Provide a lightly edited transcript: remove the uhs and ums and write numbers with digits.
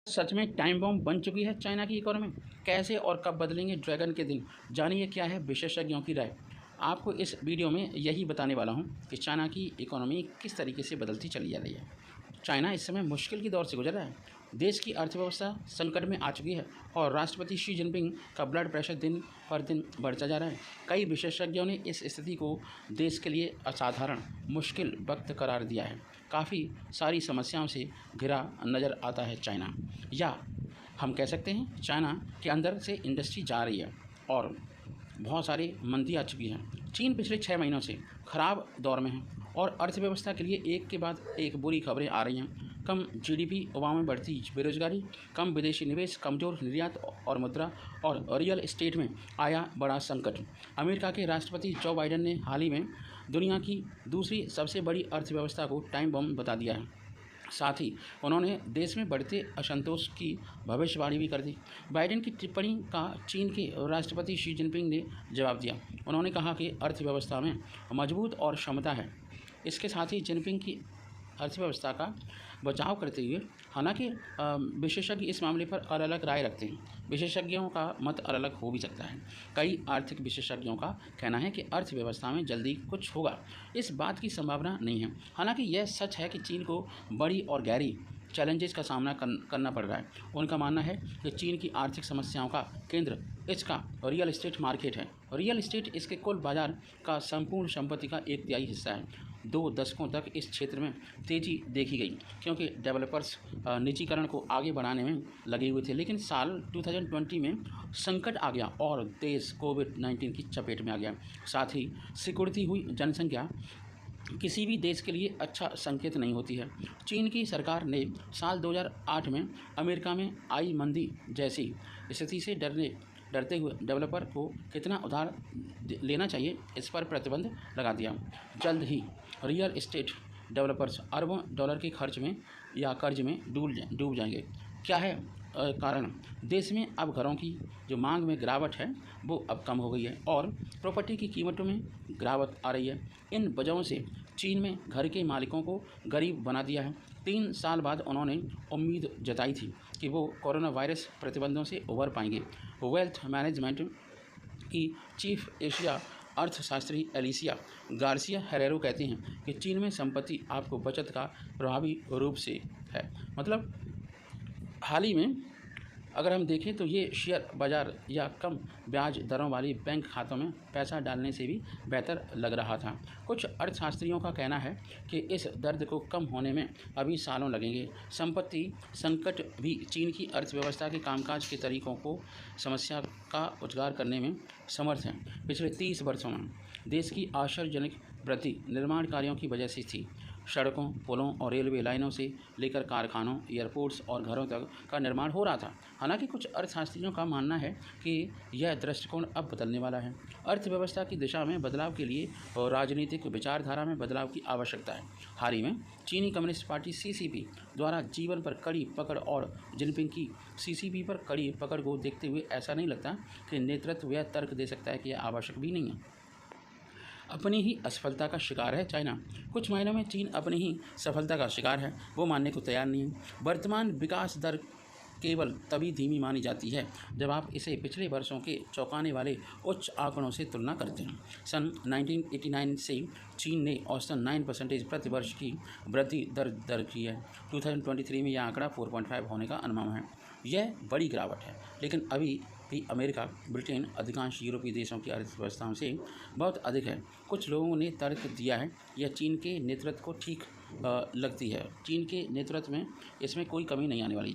सच में time bomb बन चुकी है चाइना की इकोनॉमी। कैसे और कब बदलेंगे ड्रैगन के दिन, जानिए क्या है विशेषज्ञों की राय। आपको इस वीडियो में यही बताने वाला हूं कि चाइना की इकोनॉमी किस तरीके से बदलती चली जा रही है। चाइना इस समय मुश्किल की दौर से गुजर रहा है। देश की अर्थव्यवस्था संकट में आ चुकी है और राष्ट्रपति शी जिनपिंग का ब्लड प्रेशर दिन पर दिन बढ़ता जा रहा है। कई विशेषज्ञों ने इस स्थिति को देश के लिए असाधारण मुश्किल वक्त करार दिया है। काफ़ी सारी समस्याओं से घिरा नज़र आता है चाइना, या हम कह सकते हैं चाइना के अंदर से इंडस्ट्री जा रही है और बहुत सारी मंदी आ चुकी है। चीन पिछले 6 महीनों से खराब दौर में है और अर्थव्यवस्था के लिए एक के बाद एक बुरी खबरें आ रही हैं। कम जीडीपी, युवाओं में बढ़ती बेरोजगारी, कम विदेशी निवेश, कमज़ोर निर्यात और मुद्रा और रियल एस्टेट में आया बड़ा संकट। अमेरिका के राष्ट्रपति जो बाइडेन ने हाल ही में दुनिया की दूसरी सबसे बड़ी अर्थव्यवस्था को टाइम बम बता दिया है। साथ ही उन्होंने देश में बढ़ते असंतोष की भविष्यवाणी भी कर दी। बाइडेन की टिप्पणी का चीन के राष्ट्रपति शी जिनपिंग ने जवाब दिया। उन्होंने कहा कि अर्थव्यवस्था में मजबूत और क्षमता है। इसके साथ ही जिनपिंग की अर्थव्यवस्था का बचाव करते हुए, हालांकि विशेषज्ञ इस मामले पर अलग अलग राय रखते हैं। विशेषज्ञों का मत अलग अलग हो भी सकता है। कई आर्थिक विशेषज्ञों का कहना है कि अर्थव्यवस्था में जल्दी कुछ होगा, इस बात की संभावना नहीं है। हालांकि यह सच है कि चीन को बड़ी और गहरी चैलेंजेस का सामना करना पड़ रहा है। उनका मानना है कि चीन की आर्थिक समस्याओं का केंद्र इसका रियल एस्टेट मार्केट है। रियल एस्टेट इसके कुल बाजार का संपूर्ण संपत्ति का 1/3 हिस्सा है। 2 दशकों तक इस क्षेत्र में तेज़ी देखी गई क्योंकि डेवलपर्स निजीकरण को आगे बढ़ाने में लगे हुए थे। लेकिन साल 2020 में संकट आ गया और देश कोविड-19 की चपेट में आ गया। साथ ही सिकुड़ती हुई जनसंख्या किसी भी देश के लिए अच्छा संकेत नहीं होती है। चीन की सरकार ने साल 2008 में अमेरिका में आई मंदी जैसी स्थिति से डरते हुए डेवलपर को कितना उधार लेना चाहिए, इस पर प्रतिबंध लगा दिया। जल्द ही रियल एस्टेट डेवलपर्स अरबों डॉलर के खर्च में या कर्ज में डूब जाएंगे। क्या है कारण? देश में अब घरों की जो मांग में गिरावट है वो अब कम हो गई है और प्रॉपर्टी की कीमतों में गिरावट आ रही है। इन वजहों से चीन में घर के मालिकों को गरीब बना दिया है। 3 साल बाद उन्होंने उम्मीद जताई थी कि वो कोरोना वायरस प्रतिबंधों से उबर पाएंगे। वेल्थ मैनेजमेंट की चीफ एशिया अर्थशास्त्री एलिसिया गार्सिया हेरेरो कहती हैं कि चीन में संपत्ति आपको बचत का प्रभावी रूप से है। मतलब हाल ही में अगर हम देखें तो ये शेयर बाज़ार या कम ब्याज दरों वाली बैंक खातों में पैसा डालने से भी बेहतर लग रहा था। कुछ अर्थशास्त्रियों का कहना है कि इस दर्द को कम होने में अभी सालों लगेंगे। संपत्ति संकट भी चीन की अर्थव्यवस्था के कामकाज के तरीकों को समस्या का उजागर करने में समर्थ है। पिछले 30 वर्षों में देश की आश्चर्यजनक वृद्धि निर्माण कार्यों की वजह से थी। सड़कों, पुलों और रेलवे लाइनों से लेकर कारखानों, एयरपोर्ट्स और घरों तक का निर्माण हो रहा था। हालांकि कुछ अर्थशास्त्रियों का मानना है कि यह दृष्टिकोण अब बदलने वाला है। अर्थव्यवस्था की दिशा में बदलाव के लिए और राजनीतिक विचारधारा में बदलाव की आवश्यकता है। हाल ही में चीनी कम्युनिस्ट पार्टी सीसीपी द्वारा जीवन पर कड़ी पकड़ और जिनपिंग की सीसीपी पर कड़ी पकड़ को देखते हुए ऐसा नहीं लगता कि नेतृत्व यह तर्क दे सकता है कि यह आवश्यक भी नहीं है। अपनी ही असफलता का शिकार है चाइना। कुछ महीनों में चीन अपनी ही सफलता का शिकार है, वो मानने को तैयार नहीं है। वर्तमान विकास दर केवल तभी धीमी मानी जाती है जब आप इसे पिछले वर्षों के चौंकाने वाले उच्च आंकड़ों से तुलना करते हैं। सन 1989 से चीन ने औसतन 9% प्रति वर्ष की वृद्धि दर की है। 2023 में यह आंकड़ा 4.5 होने का अनुमान है। यह बड़ी गिरावट है, लेकिन अभी भी अमेरिका, ब्रिटेन, अधिकांश यूरोपीय देशों की अर्थव्यवस्थाओं से बहुत अधिक है। कुछ लोगों ने तर्क दिया है यह चीन के नेतृत्व को ठीक लगती है। चीन के नेतृत्व में इसमें कोई कमी नहीं आने वाली।